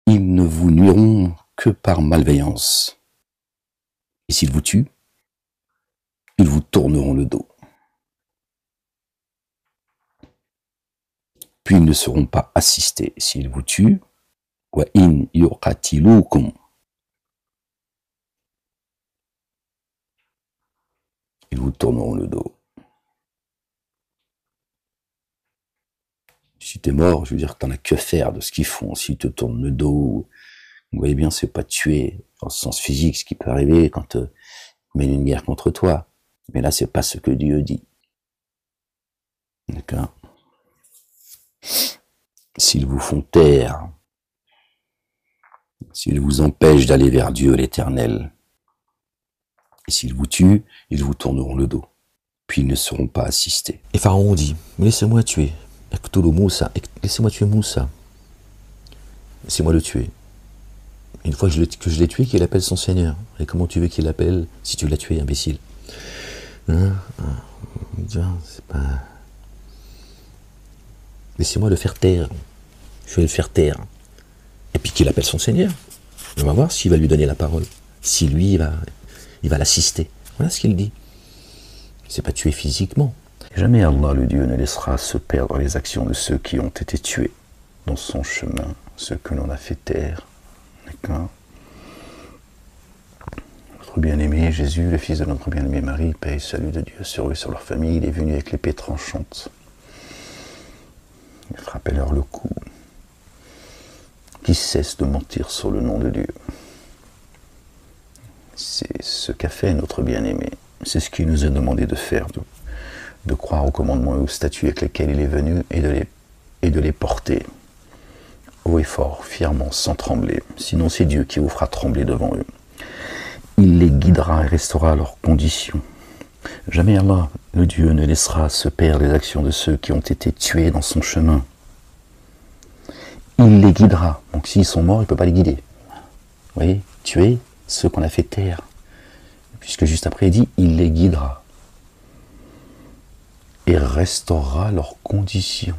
ils ne vous nuiront que par malveillance. Et s'ils vous tuent, ils vous tourneront le dos. Puis ils ne seront pas assistés. S'ils vous tuent, wa in yuqatilukum, ils vous tourneront le dos. Si t'es mort, je veux dire, t'en as que faire de ce qu'ils font. S'ils te tournent le dos, vous voyez bien, c'est pas tuer dans le sens physique, ce qui peut arriver quand ils mènent une guerre contre toi. Mais là, c'est pas ce que Dieu dit. D'accord? S'ils vous font taire, s'ils vous empêchent d'aller vers Dieu l'Éternel, et s'ils vous tuent, ils vous tourneront le dos. Puis ils ne seront pas assistés. Et Pharaon dit, laissez-moi tuer. Laissez-moi tuer Moussa. Laissez-moi le tuer. Une fois que je l'ai tué, qu'il appelle son Seigneur. Et comment tu veux qu'il l'appelle si tu l'as tué, imbécile? C'est pas... Laissez-moi le faire taire. Je vais le faire taire. Et puis qu'il appelle son Seigneur. On va voir s'il va lui donner la parole. Si lui, il va l'assister. Voilà ce qu'il dit. C'est pas tuer physiquement. Jamais Allah, le Dieu, ne laissera se perdre les actions de ceux qui ont été tués dans son chemin, ceux que l'on a fait taire. D'accord? Notre bien-aimé Jésus, le fils de notre bien-aimé Marie, paix et salut de Dieu sur eux et sur leur famille, il est venu avec l'épée tranchante. Il frappait leur le cou. Qui cesse de mentir sur le nom de Dieu. C'est ce qu'a fait notre bien-aimé. C'est ce qu'il nous a demandé de faire, de croire aux commandements et aux statuts avec lesquels il est venu et de les porter haut et fort, fièrement, sans trembler. Sinon, c'est Dieu qui vous fera trembler devant eux. Il les guidera et restaurera leurs conditions. Jamais Allah, le Dieu, ne laissera se perdre les actions de ceux qui ont été tués dans son chemin. Il les guidera. Donc s'ils sont morts, il ne peut pas les guider. Vous voyez, tuer ceux qu'on a fait taire. Puisque juste après, il dit, il les guidera. Et restaurera leurs conditions.